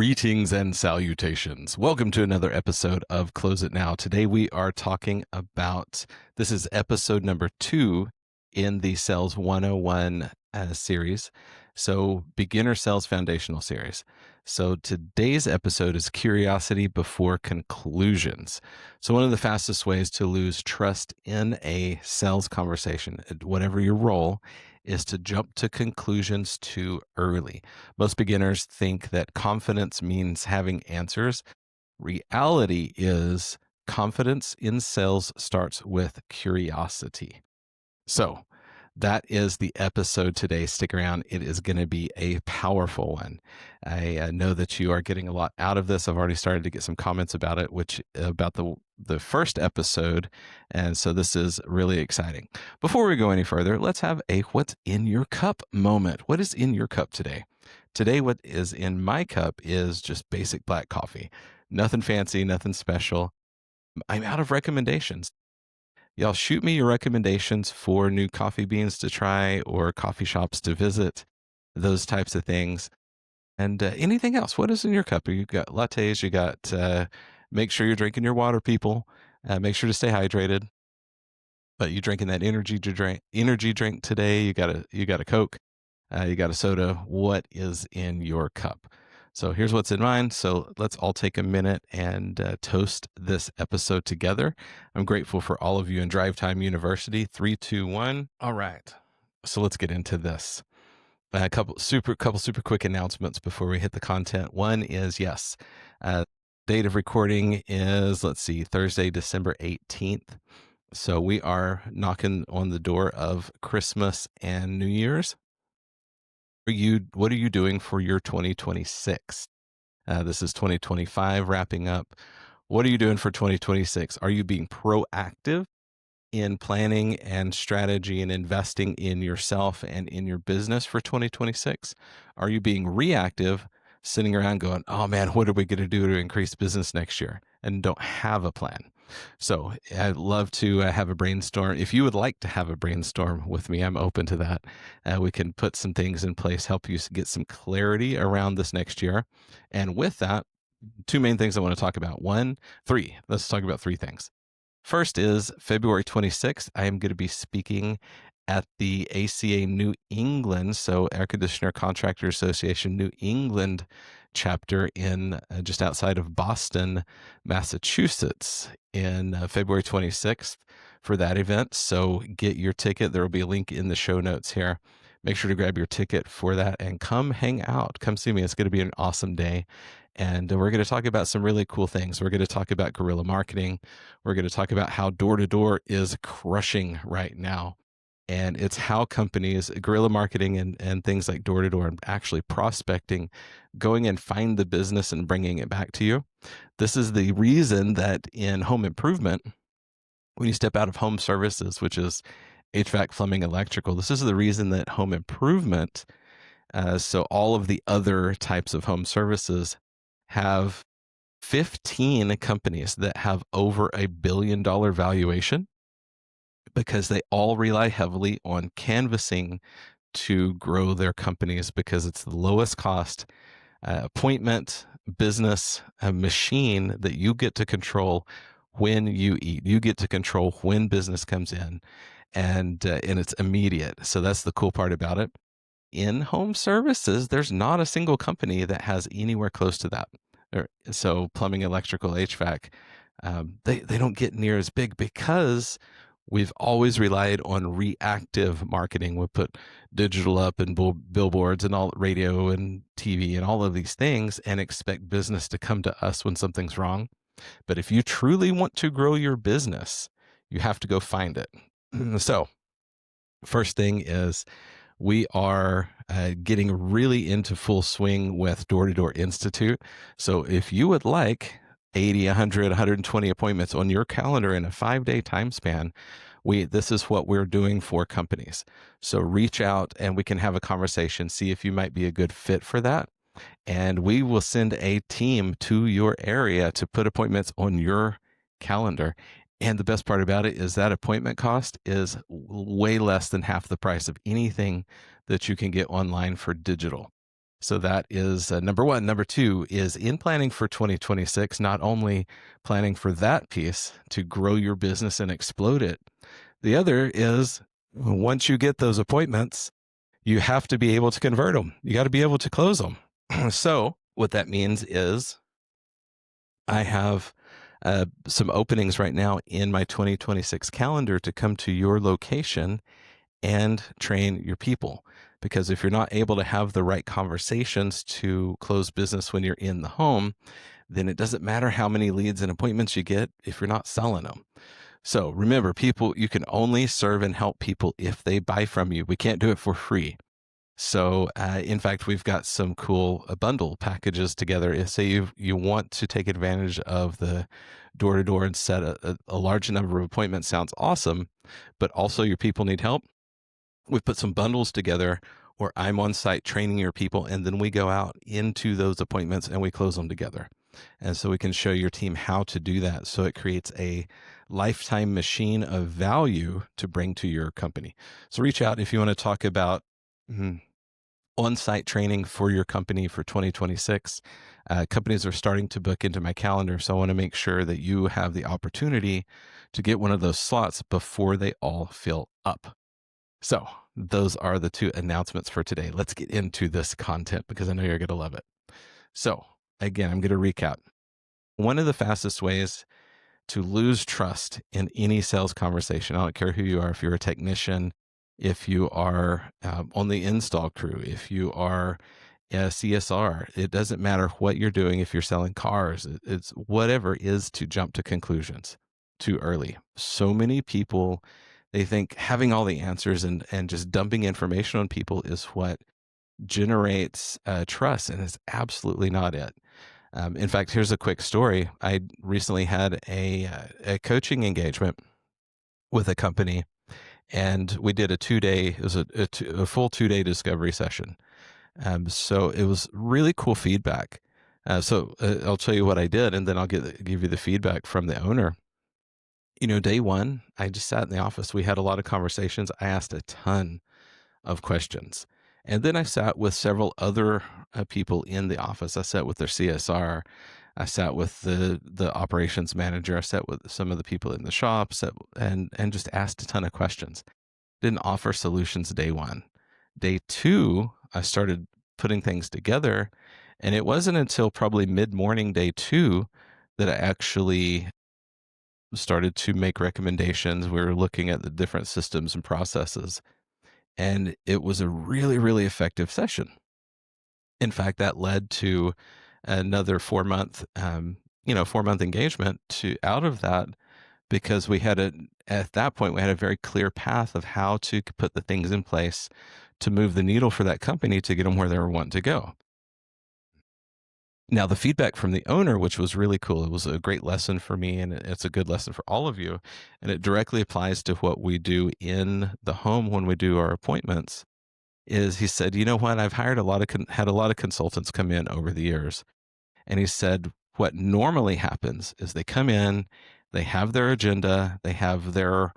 Greetings and salutations. Welcome to another episode of Close It Now. Today we are talking about, this is episode number 2 in the Sales 101 series. So beginner sales foundational series. So today's episode is curiosity before conclusions. So one of the fastest ways to lose trust in a sales conversation, whatever your role, is to jump to conclusions too early. Most beginners think that confidence means having answers. Reality is confidence in sales starts with curiosity. So that is the episode today. Stick around. It is going to be a powerful one. I know that you are getting a lot out of this. I've already started to get some comments about it, which about the first episode. And so this is really exciting. Before we go any further, let's have a what's in your cup moment. What is in your cup today? Today, what is in my cup is just basic black coffee. Nothing fancy, nothing special. I'm out of recommendations. Y'all shoot me your recommendations for new coffee beans to try or coffee shops to visit, those types of things. And anything else. What is in your cup? You got lattes, you got, make sure you're drinking your water, people. Make sure to stay hydrated. But you drinking that energy drink today, you got a Coke, you got a soda. What is in your cup? So here's what's in mine. So let's all take a minute and toast this episode together. I'm grateful for all of you in Drive Time University. 3, 2, 1. All right. So let's get into this. A couple super quick announcements before we hit the content. One is, yes, date of recording is, Thursday, December 18th. So we are knocking on the door of Christmas and New Year's. What are you doing for your 2026? This is 2025 wrapping up. What are you doing for 2026? Are you being proactive in planning and strategy and investing in yourself and in your business for 2026? Are you being reactive, sitting around going, oh man, what are we going to do to increase business next year, and don't have a plan? So I'd love to have a brainstorm. If you would like to have a brainstorm with me, I'm open to that. We can put some things in place, help you get some clarity around this next year. And with that, 2 main things I want to talk about. Let's talk about 3 things. First is February 26th. I am going to be speaking at the ACA New England, so Air Conditioner Contractor Association New England chapter in just outside of Boston, Massachusetts, in February 26th for that event. So get your ticket. There will be a link in the show notes here. Make sure to grab your ticket for that and come hang out. Come see me. It's going to be an awesome day. And we're going to talk about some really cool things. We're going to talk about guerrilla marketing. We're going to talk about how door-to-door is crushing right now. And it's how companies, guerrilla marketing and things like door-to-door and actually prospecting, going and find the business and bringing it back to you. This is the reason that in home improvement, when you step out of home services, which is HVAC, plumbing, electrical, this is the reason that home improvement, so all of the other types of home services, have 15 companies that have over $1 billion valuation, because they all rely heavily on canvassing to grow their companies, because it's the lowest cost appointment business machine that you get to control when you eat. You get to control when business comes in, and it's immediate. So that's the cool part about it. In home services, there's not a single company that has anywhere close to that. So plumbing, electrical, HVAC, they don't get near as big because we've always relied on reactive marketing. We put digital up and billboards and all radio and TV and all of these things and expect business to come to us when something's wrong. But if you truly want to grow your business, you have to go find it. So first thing is, we are getting really into full swing with Door-to-Door Institute. So if you would like 80, 100, 120 appointments on your calendar in a 5-day time span, this is what we're doing for companies. So reach out and we can have a conversation, see if you might be a good fit for that. And we will send a team to your area to put appointments on your calendar. And the best part about it is that appointment cost is way less than half the price of anything that you can get online for digital. So that is number one. Number two is in planning for 2026, not only planning for that piece to grow your business and explode it. The other is once you get those appointments, you have to be able to convert them. You got to be able to close them. So what that means is I have some openings right now in my 2026 calendar to come to your location and train your people. Because if you're not able to have the right conversations to close business when you're in the home, then it doesn't matter how many leads and appointments you get if you're not selling them. So remember, people, you can only serve and help people if they buy from you. We can't do it for free. So, in fact, we've got some cool bundle packages together. If say you want to take advantage of the door to door and set a large number of appointments, sounds awesome, but also your people need help. We've put some bundles together where I'm on site training your people, and then we go out into those appointments and we close them together. And so we can show your team how to do that. So it creates a lifetime machine of value to bring to your company. So reach out if you want to talk about on-site training for your company for 2026. Companies are starting to book into my calendar, so I want to make sure that you have the opportunity to get one of those slots before they all fill up. So those are the two announcements for today. Let's get into this content because I know you're going to love it. So again, I'm going to recap. One of the fastest ways to lose trust in any sales conversation, I don't care who you are, if you're a technician, if you are on the install crew, if you are a CSR, it doesn't matter what you're doing. If you're selling cars, it's whatever is to jump to conclusions too early. So many people, they think having all the answers and just dumping information on people is what generates trust, and it's absolutely not it. In fact, here's a quick story. I recently had a coaching engagement with a company, and we did a 2-day, it was a full 2-day discovery session. So it was really cool feedback. So I'll tell you what I did, and then I'll give you the feedback from the owner. Day one, I just sat in the office. We had a lot of conversations. I asked a ton of questions. And then I sat with several other people in the office. I sat with their CSR. I sat with the operations manager. I sat with some of the people in the shop, and just asked a ton of questions. Didn't offer solutions day one. Day two, I started putting things together, and it wasn't until probably mid-morning day two that I actually started to make recommendations. We were looking at the different systems and processes, and it was a really, really effective session. In fact, that led to another 4-month, 4-month engagement out of that, because at that point, we had a very clear path of how to put the things in place to move the needle for that company to get them where they were wanting to go. Now, the feedback from the owner, which was really cool, it was a great lesson for me, and it's a good lesson for all of you. And it directly applies to what we do in the home when we do our appointments. Is he said, you know what? I've hired had a lot of consultants come in over the years. And he said, what normally happens is they come in, they have their agenda, they have their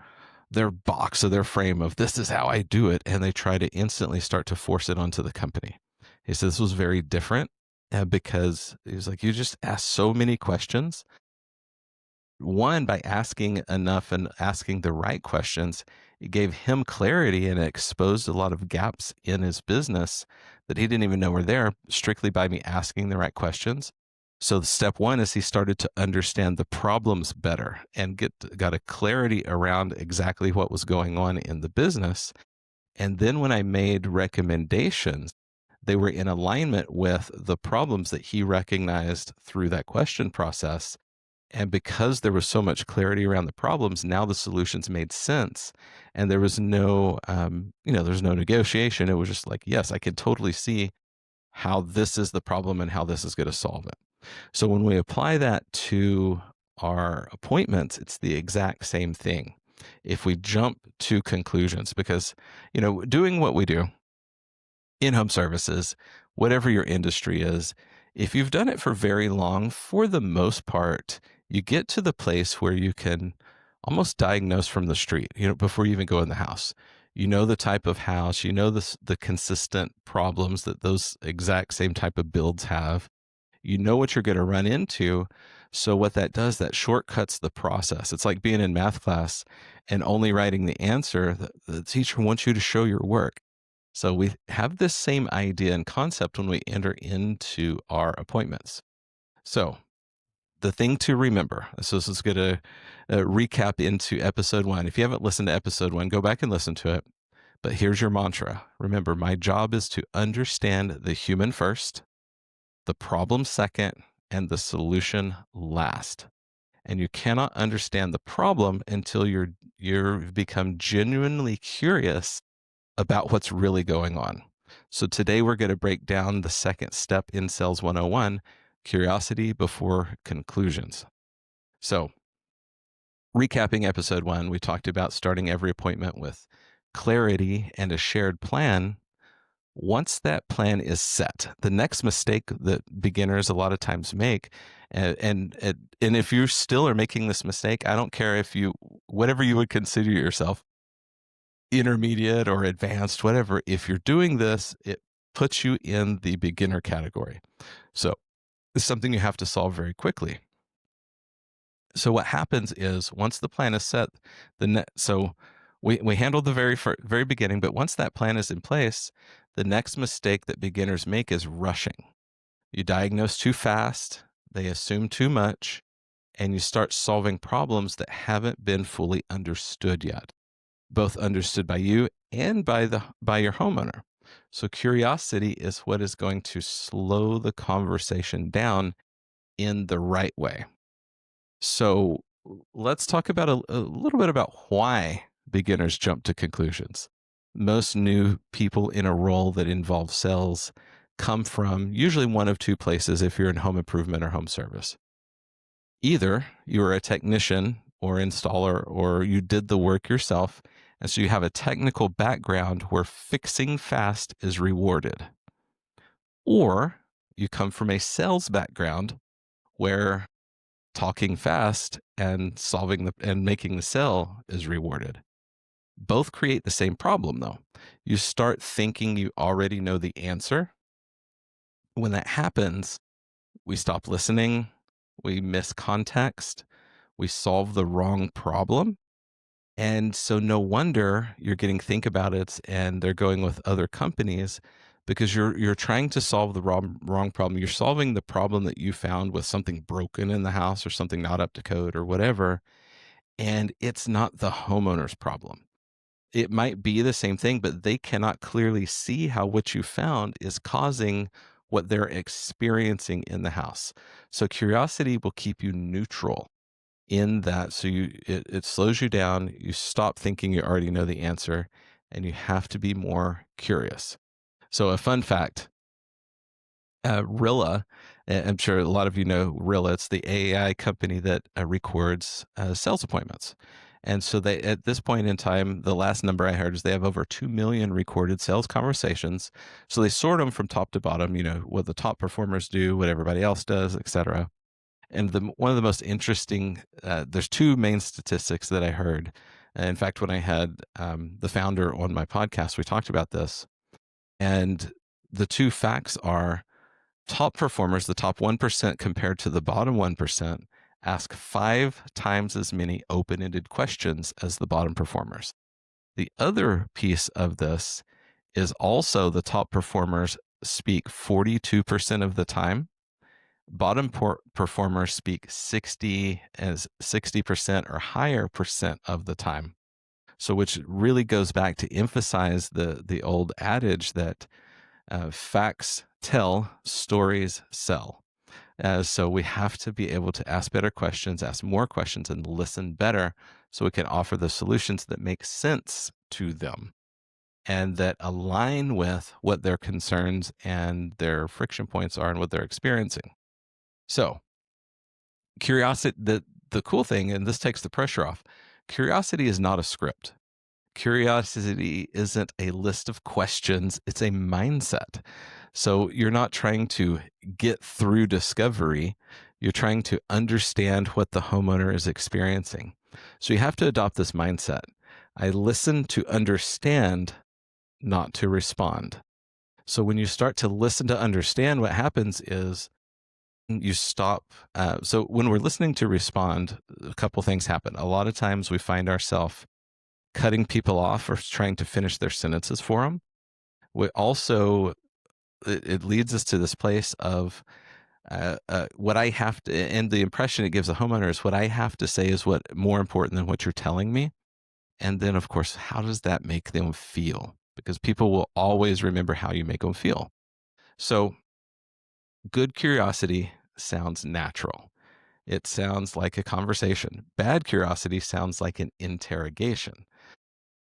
box of their frame of this is how I do it, and they try to instantly start to force it onto the company. He said this was very different because he was like, you just ask so many questions. One, by asking enough and asking the right questions, it gave him clarity and it exposed a lot of gaps in his business that he didn't even know were there, strictly by me asking the right questions. So step one is he started to understand the problems better and got a clarity around exactly what was going on in the business. And then when I made recommendations, they were in alignment with the problems that he recognized through that question process. And because there was so much clarity around the problems, now the solutions made sense. And there was there's no negotiation. It was just like, yes, I can totally see how this is the problem and how this is going to solve it. So when we apply that to our appointments, it's the exact same thing. If we jump to conclusions, because, doing what we do in home services, whatever your industry is, if you've done it for very long, for the most part, you get to the place where you can almost diagnose from the street, before you even go in the house. You know the type of house, you know the consistent problems that those exact same type of builds have. You know what you're going to run into. So what that does, that shortcuts the process. It's like being in math class and only writing the answer. The teacher wants you to show your work. So we have this same idea and concept when we enter into our appointments. So the thing to remember, so this is going to recap into episode 1. If you haven't listened to episode 1, go back and listen to it. But here's your mantra. Remember, my job is to understand the human first, the problem second, and the solution last. And you cannot understand the problem until you've become genuinely curious about what's really going on. So today we're going to break down the second step in Sales 101, curiosity before conclusions. So, recapping episode 1, we talked about starting every appointment with clarity and a shared plan. Once that plan is set, the next mistake that beginners a lot of times make, and if you still are making this mistake, I don't care if you, whatever you would consider yourself, intermediate or advanced, whatever, if you're doing this, it puts you in the beginner category. So it's something you have to solve very quickly. So what happens is once the plan is set, so we handled the very beginning, but once that plan is in place, the next mistake that beginners make is rushing. You diagnose too fast, they assume too much, and you start solving problems that haven't been fully understood yet, both understood by you and by your homeowner. So curiosity is what is going to slow the conversation down in the right way. So let's talk about a little bit about why beginners jump to conclusions. Most new people in a role that involves sales come from usually one of two places if you're in home improvement or home service. Either you are a technician or installer, or you did the work yourself, and so you have a technical background where fixing fast is rewarded. Or you come from a sales background where talking fast and making the sale is rewarded. Both create the same problem though. You start thinking you already know the answer. When that happens, we stop listening, we miss context, we solve the wrong problem. And so no wonder you're getting think about it and they're going with other companies because you're trying to solve the wrong problem. You're solving the problem that you found with something broken in the house or something not up to code or whatever. And it's not the homeowner's problem. It might be the same thing, but they cannot clearly see how what you found is causing what they're experiencing in the house. So curiosity will keep you neutral in that. So it slows you down. You stop thinking you already know the answer, and you have to be more curious. So a fun fact, Rilla, I'm sure a lot of you know Rilla. It's the AI company that records sales appointments. And so they, at this point in time, the last number I heard is they have over 2 million recorded sales conversations. So they sort them from top to bottom, what the top performers do, what everybody else does, et cetera. And one of the most interesting, there's two main statistics that I heard. In fact, when I had the founder on my podcast, we talked about this. And the two facts are top performers, the top 1% compared to the bottom 1%, ask 5 times as many open-ended questions as the bottom performers. The other piece of this is also the top performers speak 42% of the time. Bottom performers speak 60% or higher percent of the time. So which really goes back to emphasize the old adage that facts tell, stories sell. So we have to be able to ask better questions, ask more questions, and listen better so we can offer the solutions that make sense to them and that align with what their concerns and their friction points are and what they're experiencing. So curiosity, the cool thing, and this takes the pressure off, curiosity is not a script. Curiosity isn't a list of questions, it's a mindset. So you're not trying to get through discovery, you're trying to understand what the homeowner is experiencing. So you have to adopt this mindset. I listen to understand, not to respond. So when you start to listen to understand, what happens is you stop. So when we're listening to respond, a couple things happen. A lot of times we find ourselves cutting people off or trying to finish their sentences for them. We also, it leads us to this place of what I have to, and the impression it gives the homeowner is what I have to say is what more important than what you're telling me. And then, of course, how does that make them feel? Because people will always remember how you make them feel. So, good curiosity sounds natural. It sounds like a conversation. Bad curiosity sounds like an interrogation.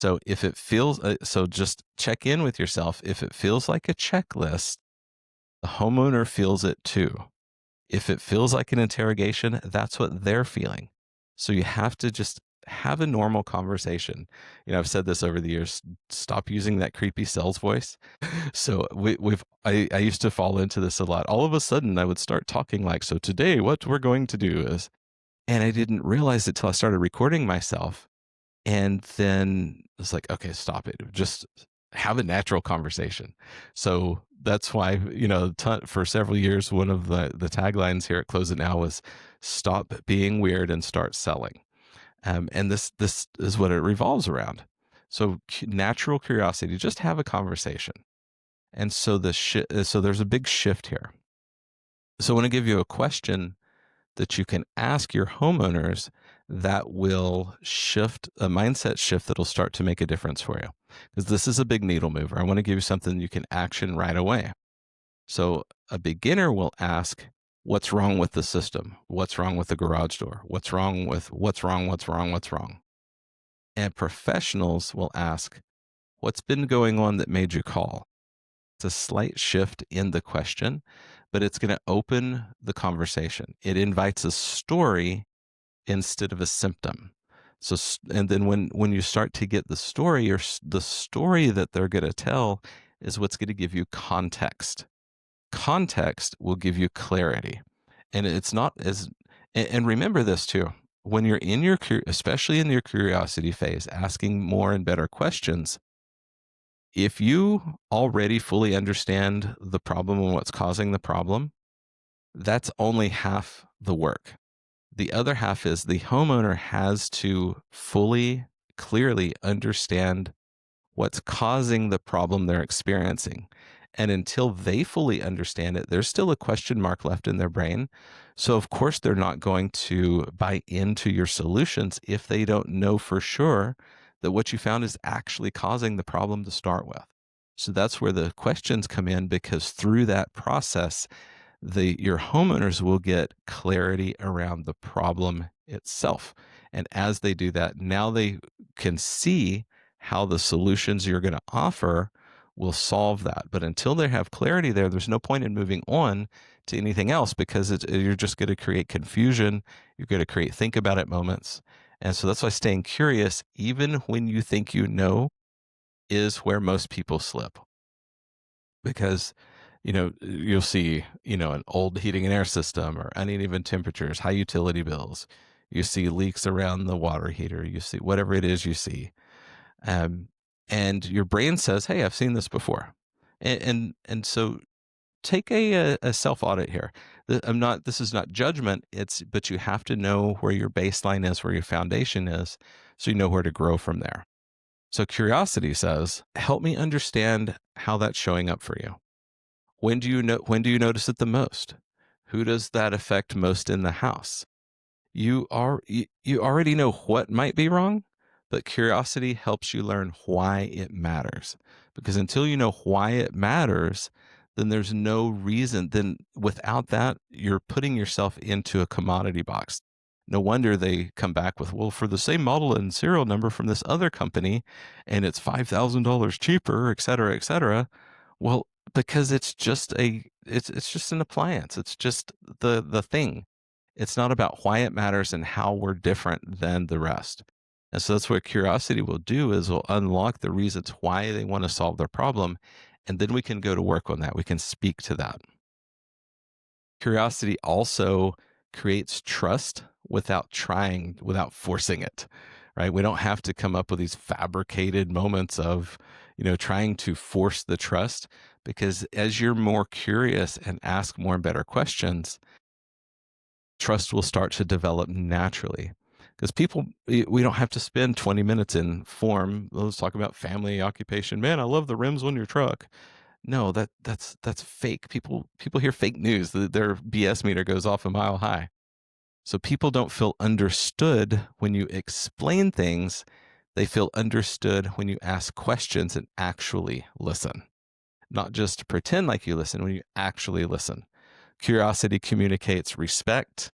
So, if it feels, so just check in with yourself. If it feels like a checklist, the homeowner feels it too. If it feels like an interrogation, that's what they're feeling. So you have to just have a normal conversation. I've said this over the years, stop using that creepy sales voice. So I used to fall into this a lot. All of a sudden I would start talking like, so today what we're going to do is, and I didn't realize it till I started recording myself. And then it's like, okay, stop it. Just have a natural conversation. So that's why, for several years, one of the taglines here at Close It Now was stop being weird and start selling. And this is what it revolves around. So natural curiosity, just have a conversation. And so so there's a big shift here. So I want to give you a question that you can ask your homeowners that will shift a mindset shift that'll start to make a difference for you. Because this is a big needle mover. I want to give you something you can action right away. So a beginner will ask, what's wrong with the system? What's wrong with the garage door? What's wrong? What's wrong? And professionals will ask, what's been going on that made you call? It's a slight shift in the question, but it's going to open the conversation. It invites a story instead of a symptom. So, and then when you start to get the story, or the story that they're going to tell is what's going to give you context. Context will give you clarity. And it's not as, and remember this too, when you're in your, especially in your curiosity phase, asking more and better questions, if you already fully understand the problem and what's causing the problem, that's only half the work. The other half is the homeowner has to fully, clearly understand what's causing the problem they're experiencing. And until they fully understand it, there's still a question mark left in their brain. So, of course, they're not going to buy into your solutions if they don't know for sure that what you found is actually causing the problem to start with. So that's where the questions come in, because through that process, your homeowners will get clarity around the problem itself. And as they do that, now they can see how the solutions you're going to offer will solve that. But until they have clarity there, there's no point in moving on to anything else, because you're just going to create confusion. You're going to create think about it moments. And so that's why staying curious, even when you think you know, is where most people slip. Because you'll see an old heating and air system, or uneven temperatures, high utility bills. You see leaks around the water heater. You see whatever it is you see, and your brain says, hey, I've seen this before. And so take a self audit here. This is not judgment, but you have to know where your baseline is, where your foundation is, so you know where to grow from there. So curiosity says, help me understand how that's showing up for you. When do you notice it the most? Who does that affect most in the house? You already know what might be wrong, but curiosity helps you learn why it matters. Because until you know why it matters, then there's no reason. Then without that, you're putting yourself into a commodity box. No wonder they come back with, well, for the same model and serial number from this other company, and it's $5,000 cheaper, et cetera, et cetera. Well, because it's just an appliance. It's just the thing. It's not about why it matters and how we're different than the rest. And so that's what curiosity will do, is will unlock the reasons why they want to solve their problem. And then we can go to work on that. We can speak to that. Curiosity also creates trust without forcing it, right? We don't have to come up with these fabricated moments of, trying to force the trust, because as you're more curious and ask more and better questions, trust will start to develop naturally. Because we don't have to spend 20 minutes in form. Let's talk about family, occupation. Man, I love the rims on your truck. No, that's fake. People hear fake news. Their BS meter goes off a mile high. So people don't feel understood when you explain things. They feel understood when you ask questions and actually listen. Not just pretend like you listen, when you actually listen. Curiosity communicates respect,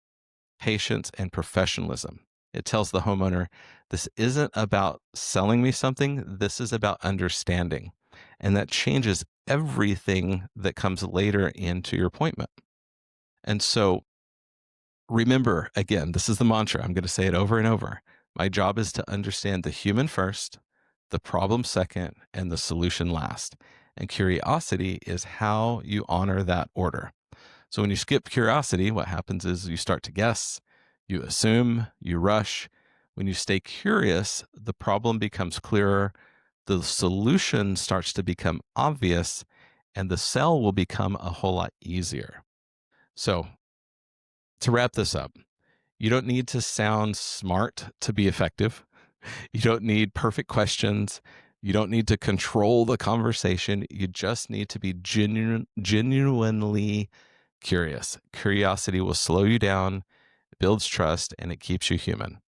patience, and professionalism. It tells the homeowner, this isn't about selling me something, this is about understanding. And that changes everything that comes later into your appointment. And so remember, again, this is the mantra. I'm going to say it over and over. My job is to understand the human first, the problem second, and the solution last. And curiosity is how you honor that order. So when you skip curiosity, what happens is you start to guess, you assume, you rush. When you stay curious, the problem becomes clearer, the solution starts to become obvious, and the sell will become a whole lot easier. So to wrap this up, you don't need to sound smart to be effective. You don't need perfect questions. You don't need to control the conversation. You just need to be genuinely curious. Curiosity will slow you down, it builds trust, and it keeps you human.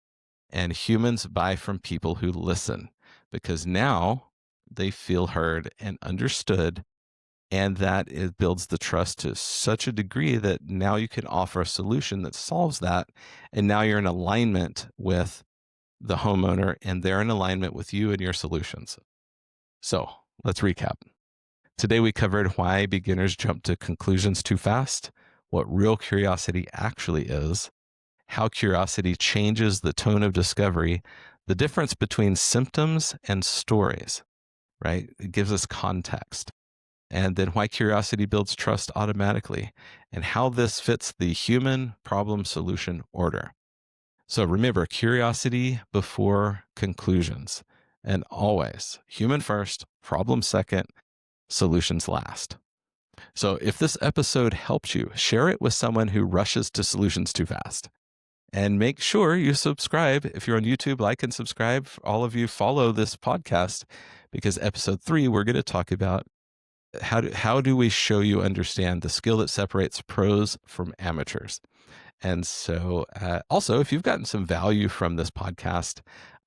And humans buy from people who listen, because now they feel heard and understood. And that it builds the trust to such a degree that now you can offer a solution that solves that. And now you're in alignment with the homeowner, and they're in alignment with you and your solutions. So let's recap. Today, we covered why beginners jump to conclusions too fast, what real curiosity actually is, how curiosity changes the tone of discovery, the difference between symptoms and stories, right? It gives us context. And then why curiosity builds trust automatically, and how this fits the human problem solution order. So remember, curiosity before conclusions, and always human first, problem second, solutions last. So if this episode helped you, share it with someone who rushes to solutions too fast. And make sure you subscribe. If you're on YouTube, like and subscribe. All of you follow this podcast, because episode 3, we're going to talk about how do we show you understand the skill that separates pros from amateurs. And so also, if you've gotten some value from this podcast,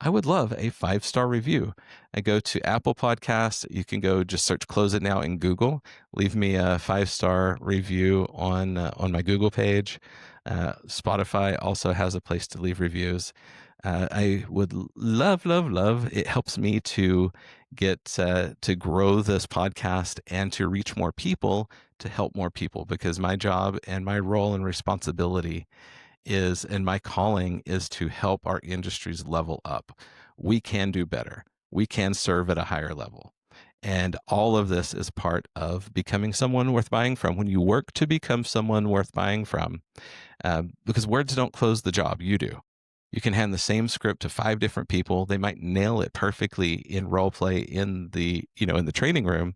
I would love a 5-star review. I go to Apple Podcasts. You can go just search Close It Now in Google. Leave me a 5-star review on my Google page. Spotify also has a place to leave reviews. I would love. It helps me to get to grow this podcast and to reach more people, to help more people, because my job and my role and responsibility is, and my calling is, to help our industries level up. We can do better. We can serve at a higher level. And all of this is part of becoming someone worth buying from. When you work to become someone worth buying from, because words don't close the job, you do. You can hand the same script to 5 different people. They might nail it perfectly in role play in the training room,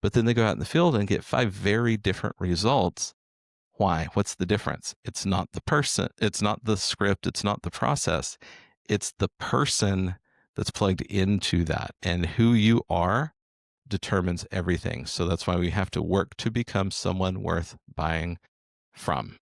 but then they go out in the field and get 5 very different results. Why? What's the difference? It's not the person, it's not the script, it's not the process. It's the person that's plugged into that, and who you are determines everything. So that's why we have to work to become someone worth buying from.